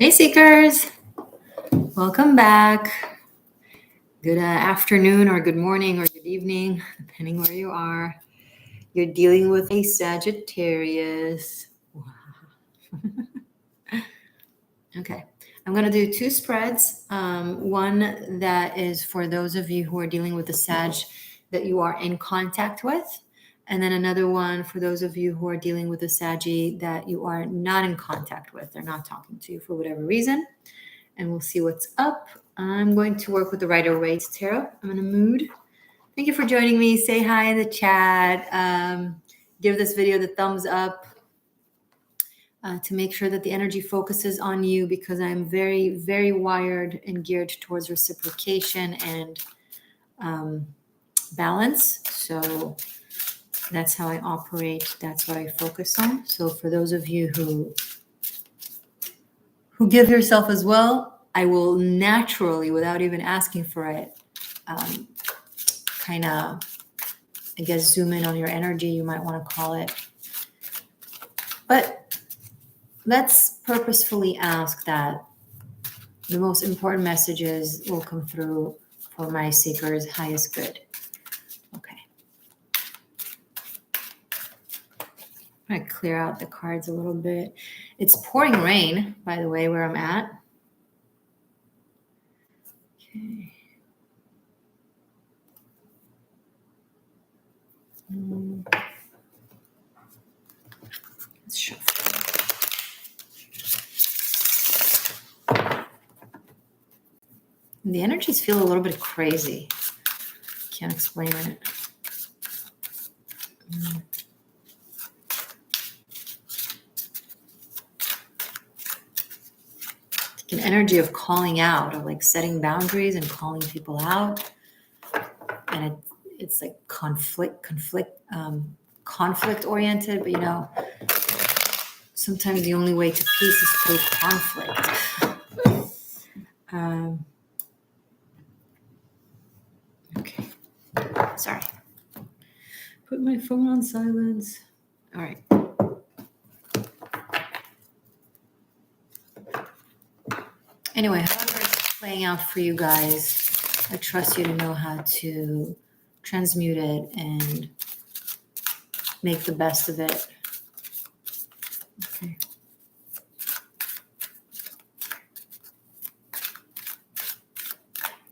Hey Seekers, welcome back. Good afternoon or good morning or good evening, depending where you are. You're dealing with a Sagittarius. Wow. Okay, I'm going to do two spreads. One that is for those of you who are dealing with the Sag that you are in contact with. And then another one for those of you who are dealing with a Saggy that you are not in contact with. They're not talking to you for whatever reason. And we'll see what's up. I'm going to work with the Rider-Waite Tarot. I'm in a mood. Thank you for joining me. Say hi in the chat. Give this video the thumbs up to make sure that the energy focuses on you, because I'm very, very wired and geared towards reciprocation and balance. So that's how I operate. That's what I focus on. So for those of you who give yourself as well, I will naturally, without even asking for it, kind of, I guess, zoom in on your energy, you might want to call it. But let's purposefully ask that the most important messages will come through for my seekers' highest good. Okay. I'm going to clear out the cards a little bit. It's pouring rain, by the way, where I'm at. Okay. Let's shuffle. The energies feel a little bit crazy. Can't explain it. Like an energy of calling out, of like setting boundaries and calling people out. And it's like conflict oriented, but you know, sometimes the only way to peace is through conflict. Okay, sorry. Put my phone on silence. All right. Anyway, however it's playing out for you guys, I trust you to know how to transmute it and make the best of it. Okay.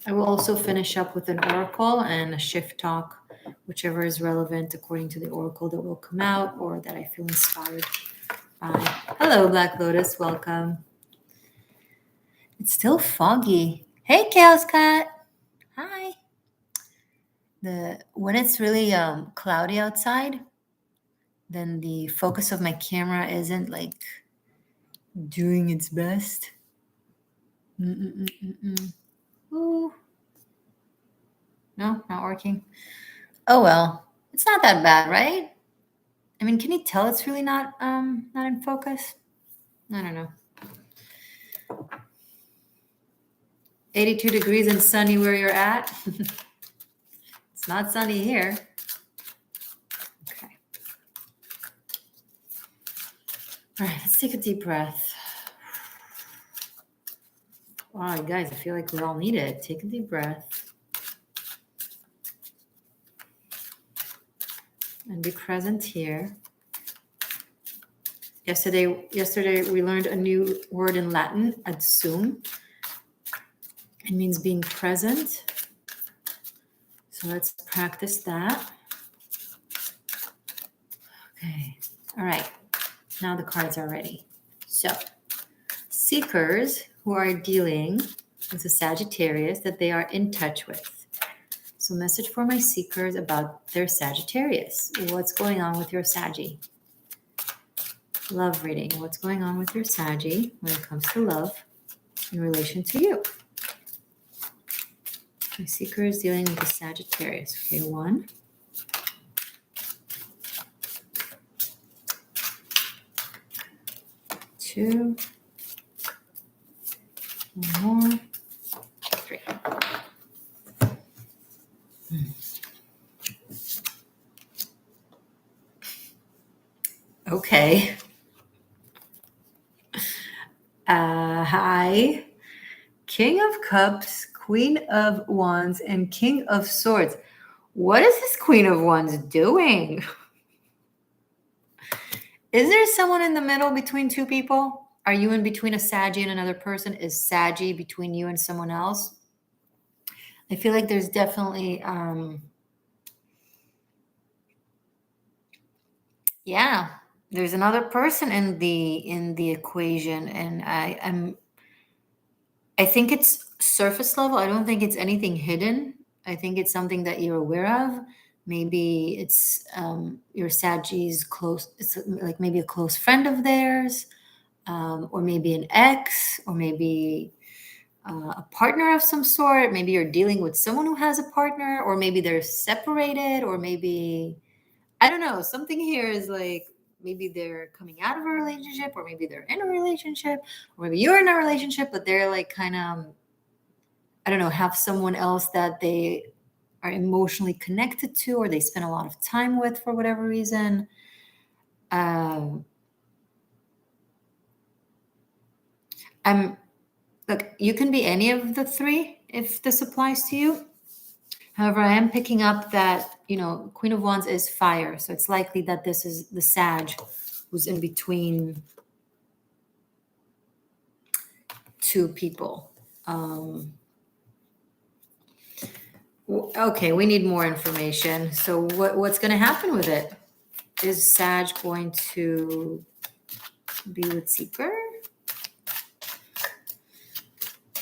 I will also finish up with an oracle and a shift talk, whichever is relevant according to the oracle that will come out or that I feel inspired by. Hello, Black Lotus. Welcome. It's still foggy. Hey, Chaos Cat. Hi. When it's really cloudy outside, then the focus of my camera isn't like doing its best. Ooh. No, not working. Oh well, it's not that bad, right? I mean, can you tell it's really not in focus? I don't know. 82 degrees and sunny where you're at. It's not sunny here. Okay. All right, let's take a deep breath. Wow, you guys, I feel like we all need it. Take a deep breath. And be present here. Yesterday we learned a new word in Latin, adsum. It means being present. So let's practice that. Okay. All right. Now the cards are ready. So, seekers who are dealing with a Sagittarius that they are in touch with. So, message for my seekers about their Sagittarius. What's going on with your Saggy? Love reading. What's going on with your Saggy when it comes to love in relation to you? My seeker is dealing with a Sagittarius. Okay, 1. 2. 1 more. 3. Okay. Hi. King of Cups, Queen of Wands, and King of Swords. What is this Queen of Wands doing? Is there someone in the middle between two people? Are you in between a Saggy and another person? Is Saggy between you and someone else? I feel like there's definitely, yeah, there's another person in the equation, and I think it's surface level. I don't think it's anything hidden. I think it's something that you're aware of. Maybe it's your Sagi's close. It's like maybe a close friend of theirs, or maybe an ex, or maybe a partner of some sort. Maybe you're dealing with someone who has a partner, or maybe they're separated, or maybe I don't know. Something here is like maybe they're coming out of a relationship, or maybe they're in a relationship, or maybe you're in a relationship, but they're like kind of, I don't know, have someone else that they are emotionally connected to, or they spend a lot of time with for whatever reason. Look, you can be any of the three if this applies to you. However, I am picking up that, Queen of Wands is fire. So it's likely that this is the Sag who's in between two people. Okay, we need more information. So what's going to happen with it? Is Sag going to be with Seeker?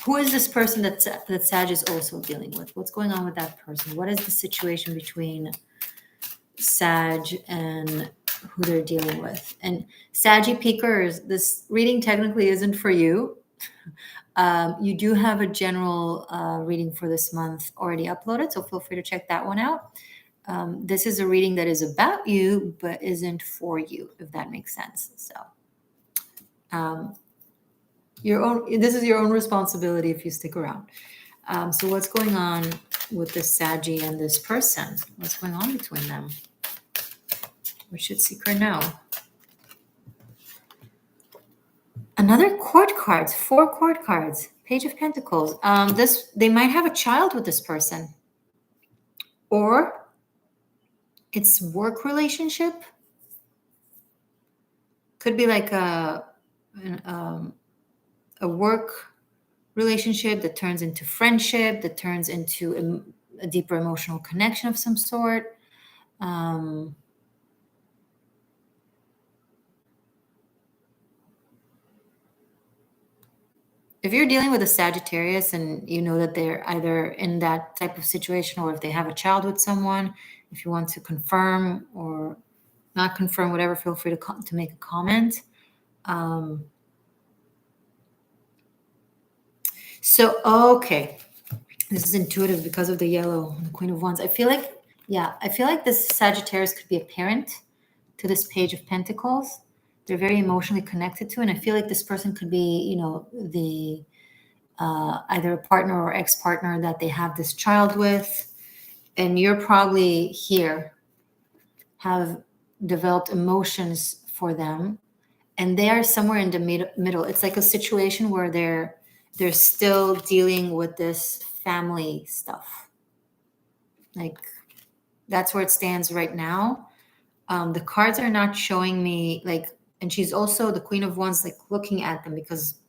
Who is this person that Sag is also dealing with? What's going on with that person? What is the situation between Sag and who they're dealing with? And Saggy Peekers, this reading technically isn't for you. You do have a general reading for this month already uploaded, so feel free to check that one out. This is a reading that is about you, but isn't for you, if that makes sense. So this is your own responsibility if you stick around. So what's going on with this Saggy and this person? What's going on between them? What should Seeker know? Another court cards, 4 court cards, Page of Pentacles. They might have a child with this person, or it's work relationship. Could be like a work relationship that turns into friendship, that turns into a deeper emotional connection of some sort. If you're dealing with a Sagittarius and you know that they're either in that type of situation, or if they have a child with someone, if you want to confirm or not confirm, whatever, feel free to make a comment. Okay, this is intuitive because of the yellow, the Queen of Wands. I feel like this Sagittarius could be a parent to this Page of Pentacles. They're very emotionally connected to, and I feel like this person could be, the either a partner or ex-partner that they have this child with, and you're probably here have developed emotions for them, and they are somewhere in the middle. It's like a situation where they're still dealing with this family stuff. Like, that's where it stands right now. The cards are not showing me and she's also the Queen of Wands, like looking at them because,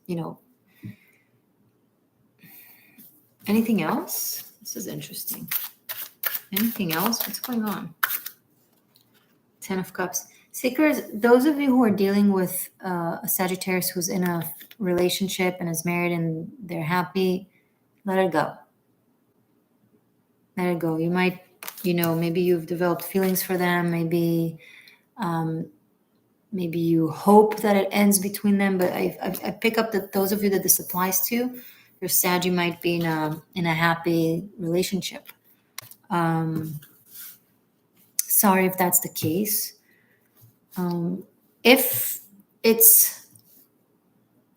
anything else? This is interesting. Anything else? What's going on? 10 of Cups. Seekers, those of you who are dealing with a Sagittarius who's in a relationship and is married and they're happy, let it go. Let it go. You might, maybe you've developed feelings for them. Maybe you hope that it ends between them. But I pick up that those of you that this applies to, your Sag, you might be in a happy relationship. Sorry if that's the case. If it's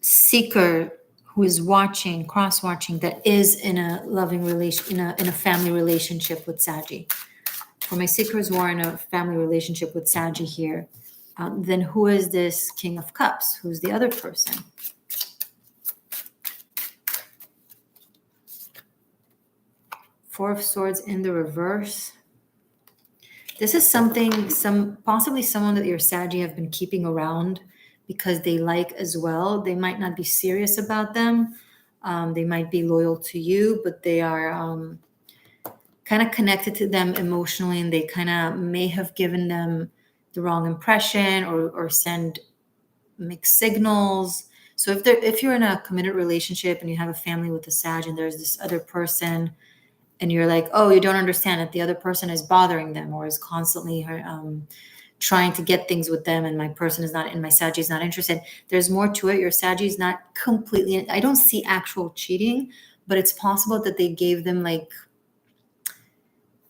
Seeker who is cross-watching, that is in a loving relation, in a family relationship with Saggy. For my Seekers who are in a family relationship with Saggy here, then who is this King of Cups? Who's the other person? Four of Swords in the reverse. This is possibly someone that your Saggy have been keeping around because they like as well. They might not be serious about them. They might be loyal to you, but they are kind of connected to them emotionally, and they kind of may have given them the wrong impression or send mixed signals. So if you're in a committed relationship and you have a family with a Sag and there's this other person, and you're like, oh, you don't understand that the other person is bothering them or is constantly trying to get things with them, and my Saggy is not interested. There's more to it. Your Saggy is not completely, I don't see actual cheating, but it's possible that they gave them like,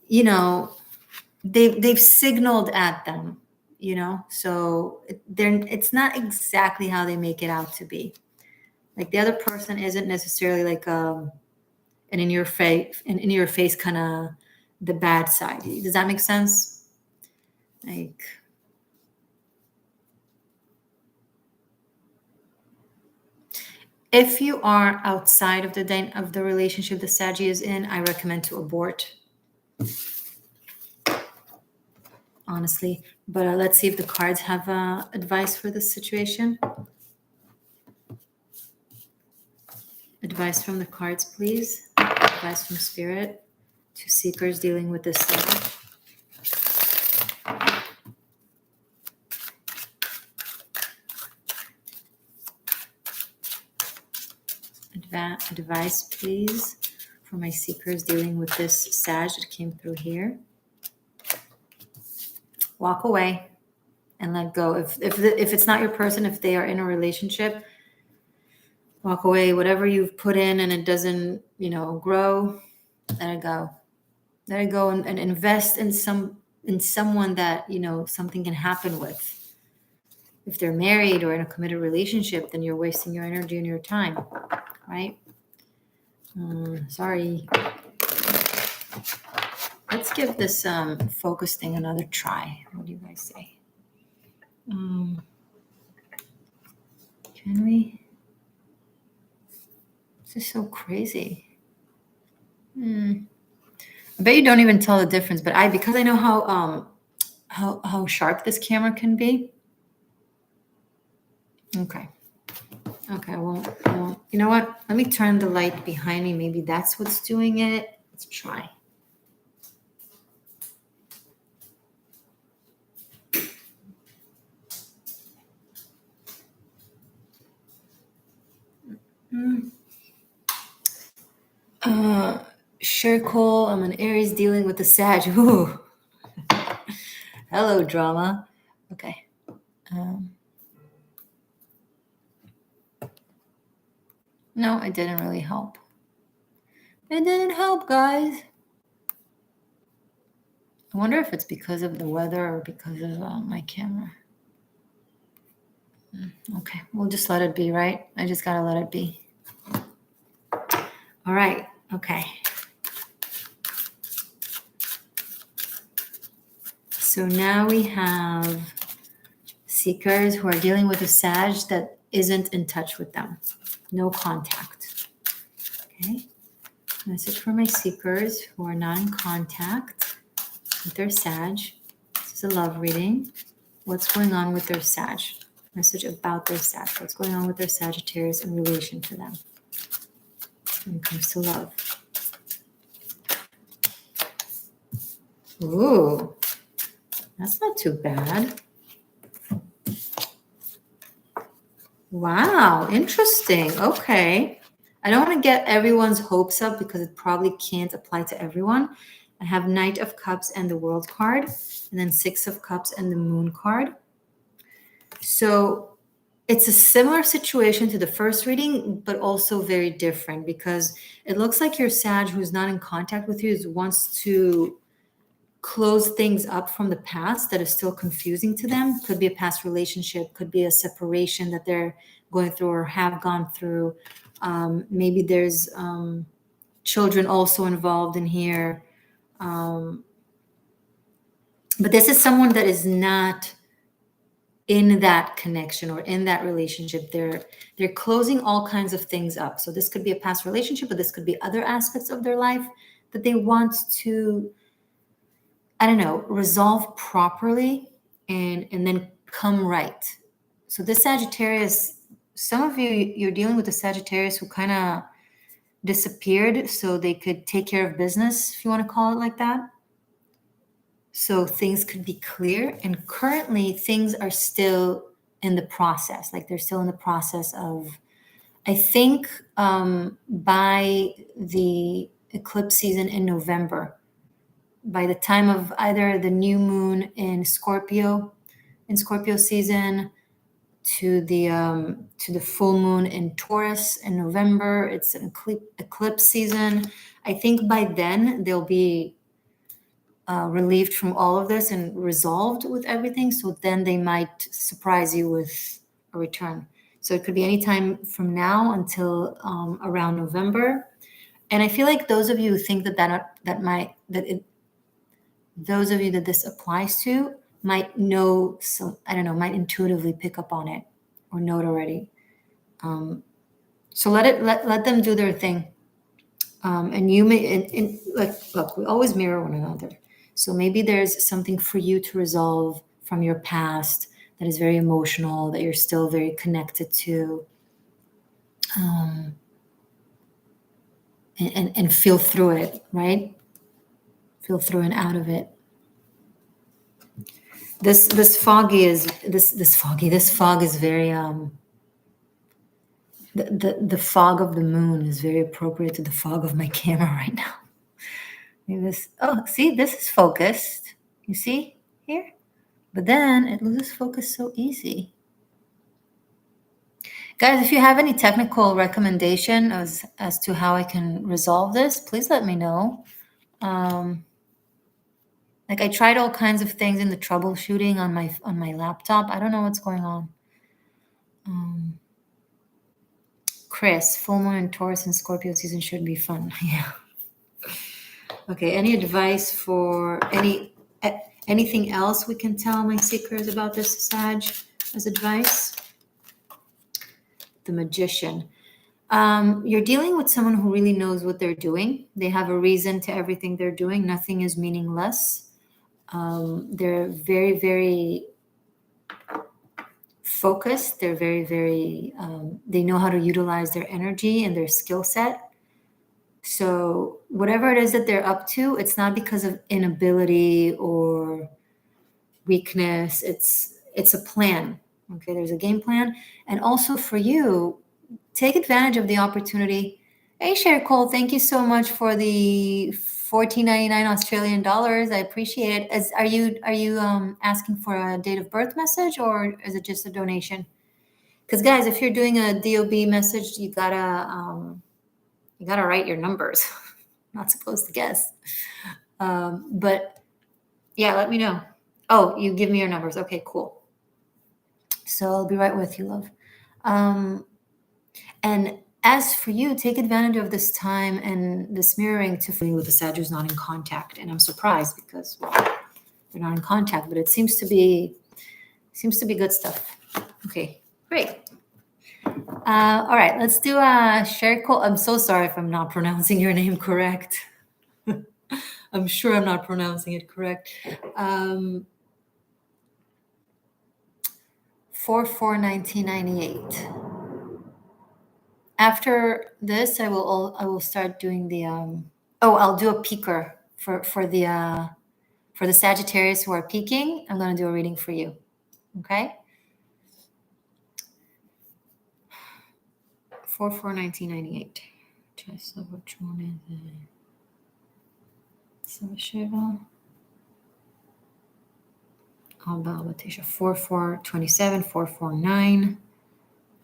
they've signaled at them, so it's not exactly how they make it out to be. Like the other person isn't necessarily like an in your face kind of the bad side. Does that make sense? Like, if you are outside of the relationship the Saggy is in, I recommend to abort, honestly. But let's see if the cards have advice for this situation. Advice from the cards, please. Advice from Spirit to seekers dealing with this Sag. Advice, please, for my seekers dealing with this Sag that came through here. Walk away and let go. If it's not your person, if they are in a relationship, walk away. Whatever you've put in and it doesn't, grow, let it go. Let it go and invest in someone that, something can happen with. If they're married or in a committed relationship, then you're wasting your energy and your time, right? Sorry. Let's give this focus thing another try. What do you guys say? Can we? This is so crazy. I bet you don't even tell the difference, but because I know how sharp this camera can be. Okay, I won't. You know what? Let me turn the light behind me. Maybe that's what's doing it. Let's try. Cole, I'm an Aries dealing with the Sag. Ooh. Hello, drama. Okay. No, it didn't really help. It didn't help, guys. I wonder if it's because of the weather or because of my camera. Okay, we'll just let it be, right? I just gotta let it be. All right, okay. So now we have seekers who are dealing with a Sag that isn't in touch with them. No contact. Okay. Message for my seekers who are not in contact with their Sag. This is a love reading. What's going on with their Sag? Message about their Sag. What's going on with their Sagittarius in relation to them when it comes to love? Ooh, that's not too bad. Wow, interesting. Okay. I don't want to get everyone's hopes up because it probably can't apply to everyone. I have Knight of Cups and the World card, and then Six of Cups and the Moon card. So it's a similar situation to the first reading, but also very different because it looks like your Sag who's not in contact with you wants to close things up from the past that is still confusing to them. Could be a past relationship, could be a separation that they're going through or have gone through. Maybe there's children also involved in here. But this is someone that is not in that connection or in that relationship. They're closing all kinds of things up. So this could be a past relationship, but this could be other aspects of their life that they want to, I don't know, resolve properly and then come right. So this Sagittarius, some of you, you're dealing with a Sagittarius who kind of disappeared so they could take care of business, if you want to call it like that. So things could be clear. And currently things are still in the process. Like they're still in the process of, I think by the eclipse season in November, by the time of either the new moon in Scorpio season, to the full moon in Taurus in November, it's an eclipse season. I think by then they'll be relieved from all of this and resolved with everything. So then they might surprise you with a return. So it could be any time from now until around November. And I feel like those of you who think those of you that this applies to might know some, I don't know, might intuitively pick up on it or know it already. So let them do their thing. And you may, look, we always mirror one another. So maybe there's something for you to resolve from your past that is very emotional, that you're still very connected to. And feel through it, right? Feel through and out of it. This fog is very the fog of the moon is very appropriate to the fog of my camera right now. See, this is focused. You see here? But then it loses focus so easy. Guys, if you have any technical recommendation as to how I can resolve this, please let me know. Like I tried all kinds of things in the troubleshooting on my laptop. I don't know what's going on. Chris, full moon in Taurus and Scorpio season should be fun. Yeah. Okay. Any advice for anything else we can tell my seekers about this Sag as advice? The Magician. You're dealing with someone who really knows what they're doing. They have a reason to everything they're doing. Nothing is meaningless. They're very, very focused. They're very, very, they know how to utilize their energy and their skill set. So whatever it is that they're up to, it's not because of inability or weakness. It's a plan. Okay, there's a game plan. And also for you, take advantage of the opportunity. Hey, Cher Cole, thank you so much for the $14.99 Australian dollars. I appreciate it. Are you asking for a date of birth message, or is it just a donation? Because guys, if you're doing a DOB message, you gotta write your numbers. Not supposed to guess. But yeah, let me know. Oh, you give me your numbers. Okay, cool. So I'll be right with you, love. And as for you, take advantage of this time and this mirroring to feel with the Sag who's not in contact. And I'm surprised because, well, they're not in contact, but it seems to be good stuff. Okay, great. All right, let's do Sheriko. I'm so sorry if I'm not pronouncing your name correct. I'm sure I'm not pronouncing it correct. 4/4/1998. After this, I will start doing the I'll do a peaker for the Sagittarius who are peaking. I'm going to do a reading for you. Okay? 4/4/1998. Just which one is it? 4/4/27, 4/4/9.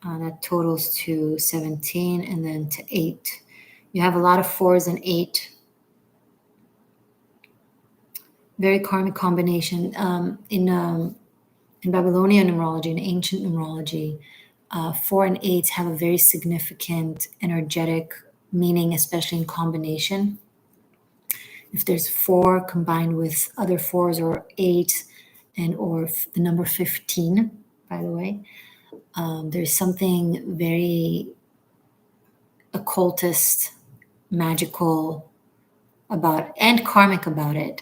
That totals to 17 and then to 8. You have a lot of 4s and 8. Very karmic combination. In Babylonian numerology, in ancient numerology, 4 and 8 have a very significant energetic meaning, especially in combination. If there's 4 combined with other 4s or 8 or the number 15, by the way, there's something very occultist, magical, about and karmic about it.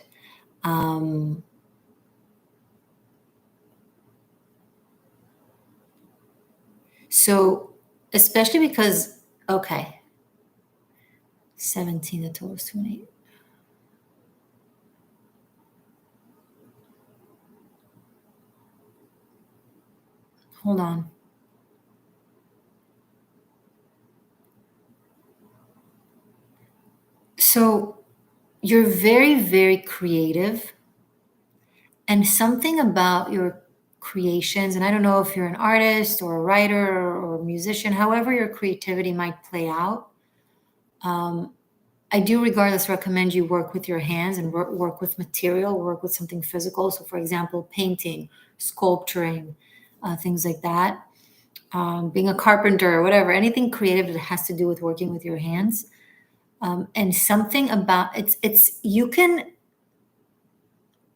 So especially because, okay, 17, the total is 28. Hold on. So you're very, very creative, and something about your creations, and I don't know if you're an artist or a writer or a musician, however your creativity might play out. I do regardless recommend you work with your hands and work with material, work with something physical. So for example, painting, sculpturing, things like that. Being a carpenter or whatever, anything creative that has to do with working with your hands. And something about it's you can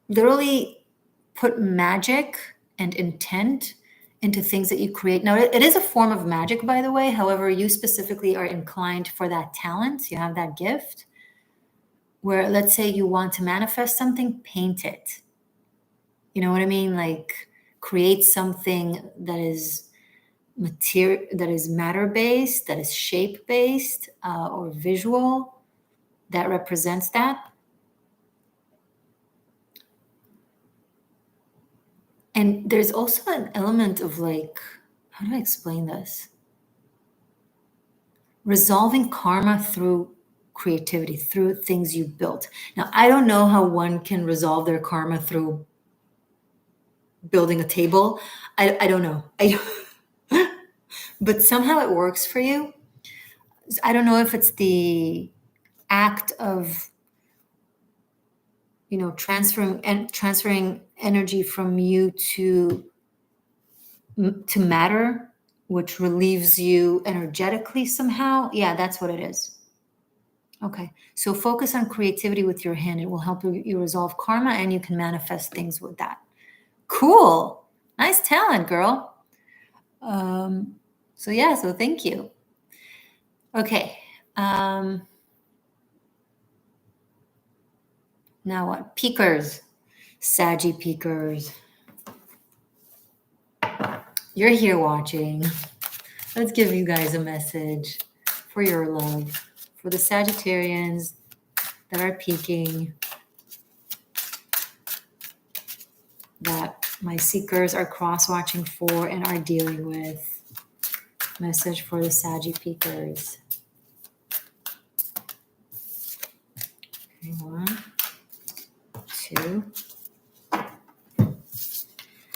literally put magic and intent into things that you create. Now, it is a form of magic, by the way. However, you specifically are inclined for that talent. You have that gift where, let's say you want to manifest something, paint it. You know what I mean? Like create something that is material, that is matter based, that is shape based, or visual that represents that. And there's also an element of like, how do I explain this? Resolving karma through creativity, through things you built. Now, I don't know how one can resolve their karma through building a table. I don't know. But somehow it works for you. I don't know if it's the act of, you know, transferring energy from you to matter, which relieves you energetically somehow. Yeah, that's what it is. Okay, so focus on creativity with your hand. It will help you resolve karma, and you can manifest things with that. Cool. Nice talent, girl. So yeah, so thank you. Okay. Now what? Peakers. Saggy peakers. You're here watching. Let's give you guys a message for your love. For the Sagittarians that are peaking, that my seekers are cross-watching for and are dealing with. Message for the Saggy peakers. Okay, 1, 2.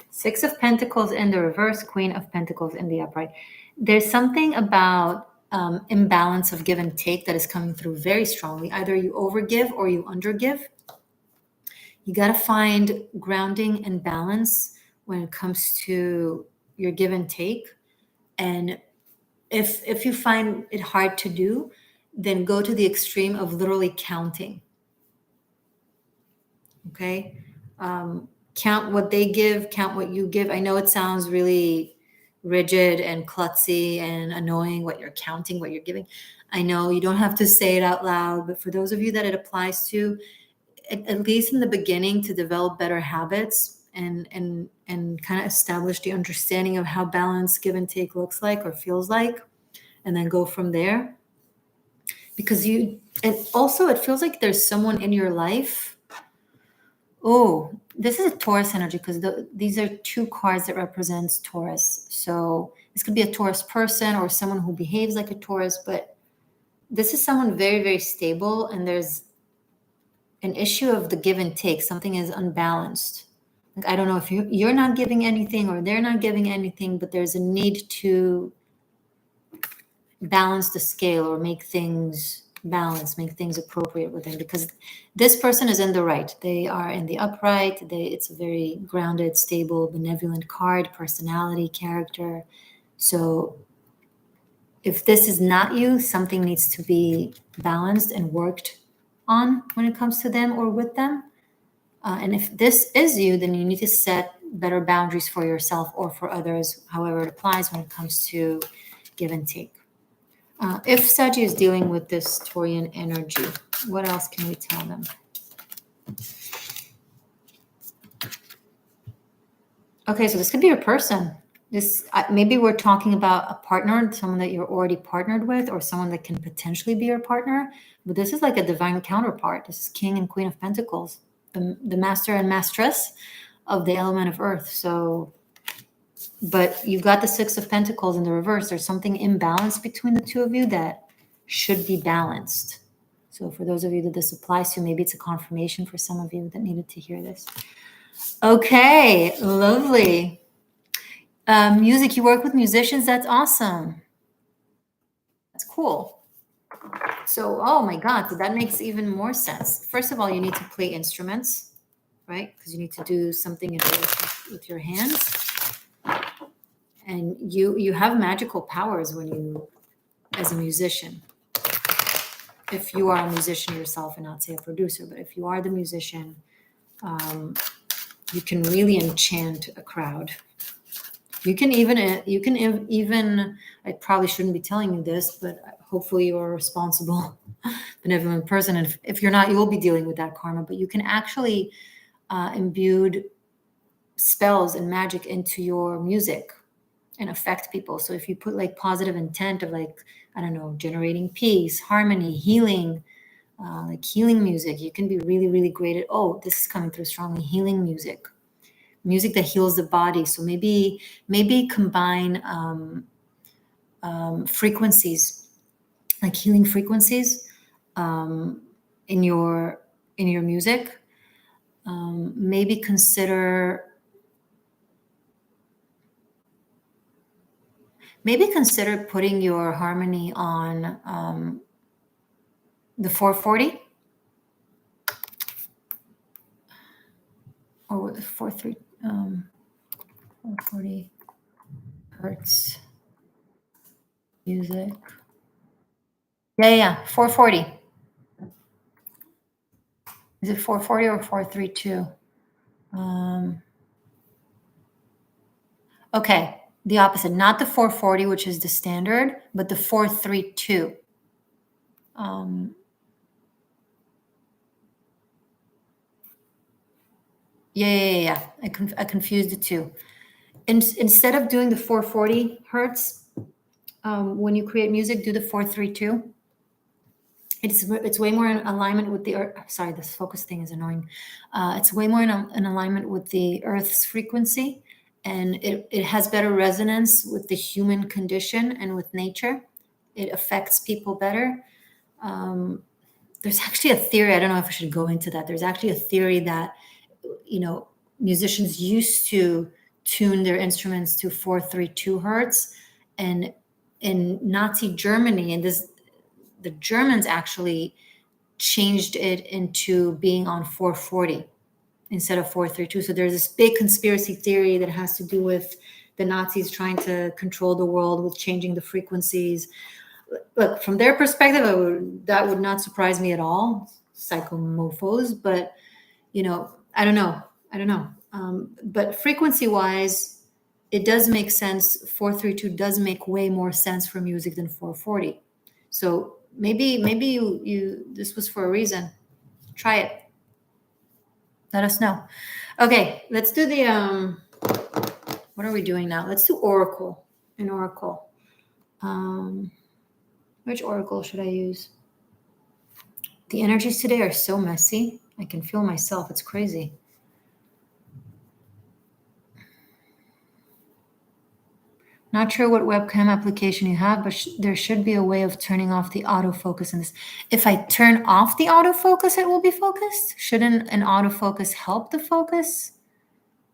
6 of Pentacles in the reverse, Queen of Pentacles in the upright. There's something about imbalance of give and take that is coming through very strongly. Either you overgive or you undergive. You got to find grounding and balance when it comes to your give and take. And if you find it hard to do, then go to the extreme of literally counting. Okay? Count what they give, count what you give. I know it sounds really rigid and klutzy and annoying what you're counting, what you're giving. I know you don't have to say it out loud, but for those of you that it applies to, at least in the beginning, to develop better habits and kind of establish the understanding of how balanced give and take looks like or feels like, and then go from there. Because and also it feels like there's someone in your life. Oh, this is a Taurus energy because these are 2 cards that represents Taurus. So this could be a Taurus person or someone who behaves like a Taurus, but this is someone very, very stable, and there's an issue of the give and take. Something is unbalanced. Like, I don't know if you're not giving anything or they're not giving anything, but there's a need to balance the scale or make things balanced, make things appropriate with them, because this person is in the right. They are in the upright. It's a very grounded, stable, benevolent card, personality, character. So if this is not you, something needs to be balanced and worked on when it comes to them or with them. And if this is you, then you need to set better boundaries for yourself or for others, however it applies when it comes to give and take. If Saggy is dealing with this Taurian energy, what else can we tell them? Okay, so this could be your person. This maybe we're talking about a partner, someone that you're already partnered with, or someone that can potentially be your partner. But this is like a divine counterpart. This is King and Queen of Pentacles, the master and mastress of the element of Earth. So, but you've got the Six of Pentacles in the reverse. There's something imbalanced between the two of you that should be balanced. So for those of you that this applies to, maybe it's a confirmation for some of you that needed to hear this. Okay, lovely. Music, you work with musicians, that's awesome. That's cool. So, oh my God, so that makes even more sense. First of all, you need to play instruments, right? Because you need to do something with your hands. And you have magical powers when you, as a musician, if you are a musician yourself and not say a producer, but if you are the musician, you can really enchant a crowd. You can even, I probably shouldn't be telling you this, but hopefully you're a responsible, benevolent person. And if you're not, you will be dealing with that karma, but you can actually imbue spells and magic into your music and affect people. So if you put like positive intent of like, I don't know, generating peace, harmony, healing, like healing music, you can be really, really great at, oh, this is coming through strongly, healing music that heals the body. So maybe combine frequencies, like healing frequencies, in your music. Maybe consider putting your harmony on the 440 or 440 hertz music. Yeah, 440. Is it 440 or 432? Okay, the opposite, not the 440, which is the standard, but the 432. Yeah. I confused the two. Instead of doing the 440 hertz, when you create music, do the 432. It's way more in alignment with the Earth. Sorry, this focus thing is annoying. It's way more in alignment with the Earth's frequency, and it has better resonance with the human condition and with nature. It affects people better. There's actually a theory, I don't know if I should go into that. There's actually a theory that, musicians used to tune their instruments to 432 hertz, and in Nazi Germany, and the Germans actually changed it into being on 440 instead of 432. So there's this big conspiracy theory that has to do with the Nazis trying to control the world with changing the frequencies. Look, from their perspective, that would not surprise me at all, psychomorphos, but, I don't know. But frequency-wise, it does make sense. 432 does make way more sense for music than 440. So maybe you this was for a reason. Try it. Let us know. Okay, let's do the what are we doing now? Let's do Oracle. An Oracle. Which Oracle should I use? The energies today are so messy. I can feel myself. It's crazy. Not sure what webcam application you have, but there should be a way of turning off the autofocus in this. If I turn off the autofocus, it will be focused? Shouldn't an autofocus help the focus?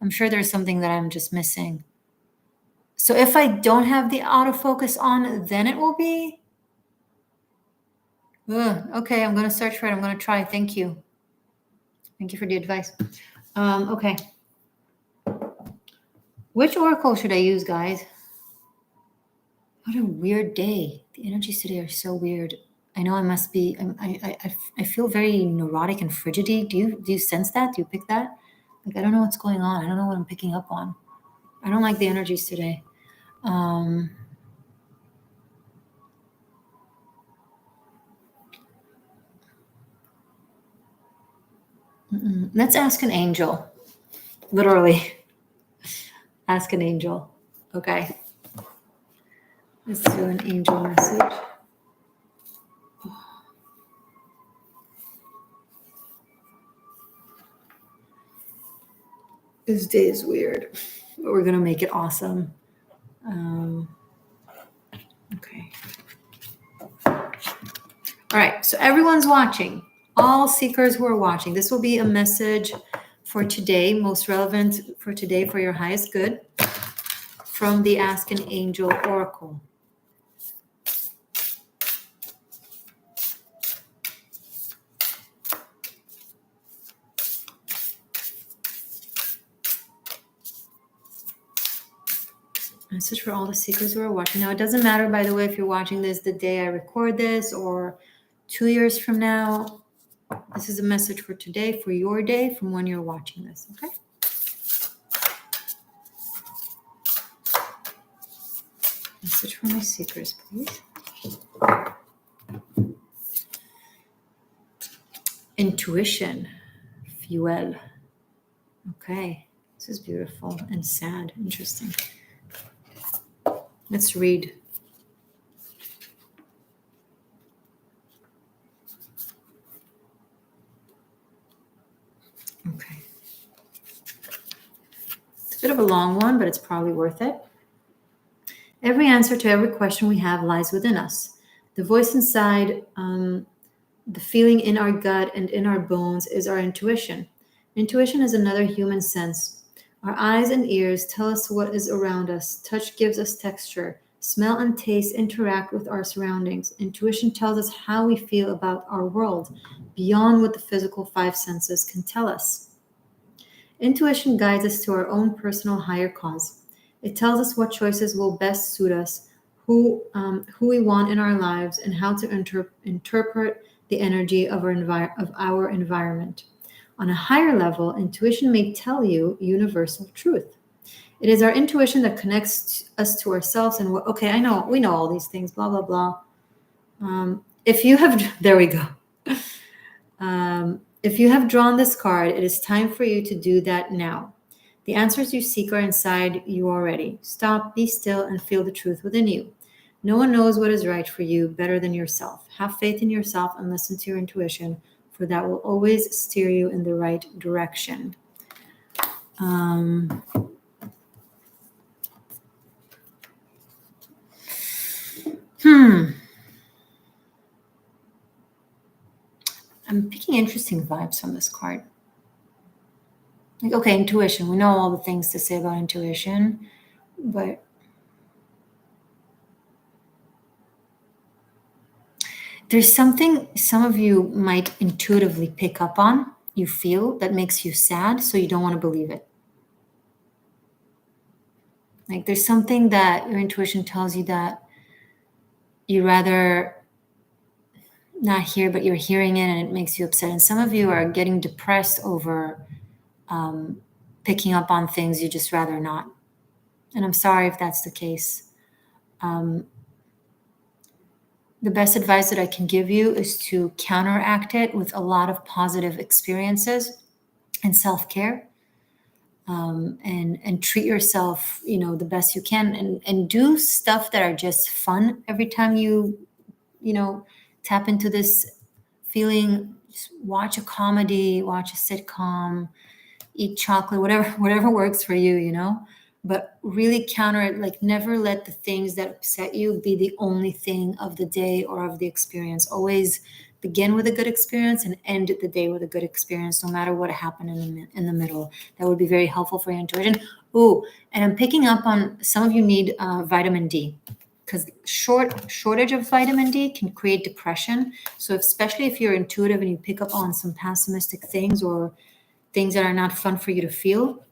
I'm sure there's something that I'm just missing. So if I don't have the autofocus on, then it will be? Okay, I'm going to search for it. I'm going to try. Thank you. Thank you for the advice. Okay. Which Oracle should I use, guys? What a weird day. The energies today are so weird. I know I must be, I feel very neurotic and frigidy. Do you sense that? Do you pick that? Like, I don't know what's going on. I don't know what I'm picking up on. I don't like the energies today. Let's ask an angel. Literally. Ask an angel. Okay. Let's do an angel message. This day is weird, but we're going to make it awesome. Okay. All right. So everyone's watching. All seekers who are watching. This will be a message for today, most relevant for today for your highest good, from the Ask an Angel Oracle. Message for all the seekers who are watching. Now, it doesn't matter, by the way, if you're watching this the day I record this or 2 years from now. This is a message for today, for your day, from when you're watching this, okay? Message for my seekers, please. Intuition, fuel. Okay, this is beautiful and sad. Interesting. Let's read. Okay. It's a bit of a long one, but it's probably worth it. Every answer to every question we have lies within us. The voice inside, the feeling in our gut and in our bones is our intuition. Intuition is another human sense. Our eyes and ears tell us what is around us. Touch gives us texture. Smell and taste interact with our surroundings. Intuition tells us how we feel about our world, beyond what the physical 5 senses can tell us. Intuition guides us to our own personal higher cause. It tells us what choices will best suit us, who we want in our lives, and how to interpret the energy of our environment. On a higher level, intuition may tell you universal truth. It is our intuition that connects us to ourselves and okay, we know all these things, blah, blah, blah. If you have, there we go. If you have drawn this card, it is time for you to do that now. The answers you seek are inside you already. Stop, be still, and feel the truth within you. No one knows what is right for you better than yourself. Have faith in yourself and listen to your intuition, for that will always steer you in the right direction. I'm picking interesting vibes from this card. Like, okay, intuition. We know all the things to say about intuition, but there's something some of you might intuitively pick up on, you feel, that makes you sad, so you don't want to believe it. Like there's something that your intuition tells you that you rather not hear, but you're hearing it and it makes you upset. And some of you are getting depressed over picking up on things you just rather not. And I'm sorry if that's the case. The best advice that I can give you is to counteract it with a lot of positive experiences and self-care, and treat yourself, the best you can, and do stuff that are just fun every time you tap into this feeling. Just watch a comedy, watch a sitcom, eat chocolate, whatever works for you, but really counter it. Like never let the things that upset you be the only thing of the day or of the experience. Always begin with a good experience and end the day with a good experience, no matter what happened in the middle. That would be very helpful for your intuition. Ooh, and I'm picking up on some of you need vitamin D, because shortage of vitamin D can create depression. So especially if you're intuitive and you pick up on some pessimistic things or things that are not fun for you to feel,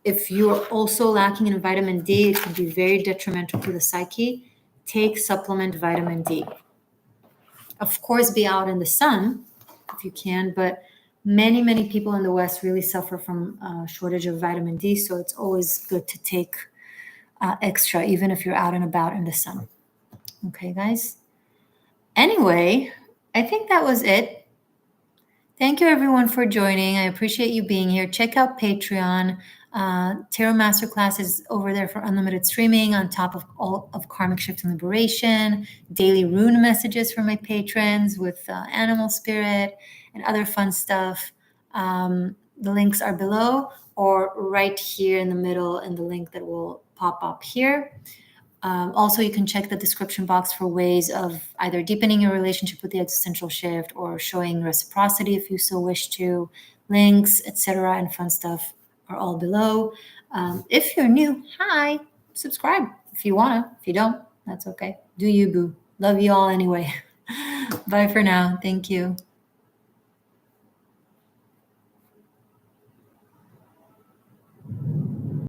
if you're also lacking in vitamin D, it can be very detrimental to the psyche. Take supplement vitamin D. Of course, be out in the sun if you can, but many people in the West really suffer from shortage of vitamin D, so it's always good to take extra, even if you're out and about in the sun. Okay, guys? Anyway, I think that was it. Thank you, everyone, for joining. I appreciate you being here. Check out Patreon. Tarot Masterclass is over there for unlimited streaming on top of all of Karmic Shift and Liberation, daily rune messages for my patrons with animal spirit and other fun stuff. The links are below or right here in the middle in the link that will pop up here. Also, you can check the description box for ways of either deepening your relationship with the existential shift or showing reciprocity if you so wish to. Links, etc., and fun stuff are all below. If you're new, hi, subscribe if you wanna. If you don't, that's okay. Do you, boo. Love you all anyway. Bye for now. Thank you.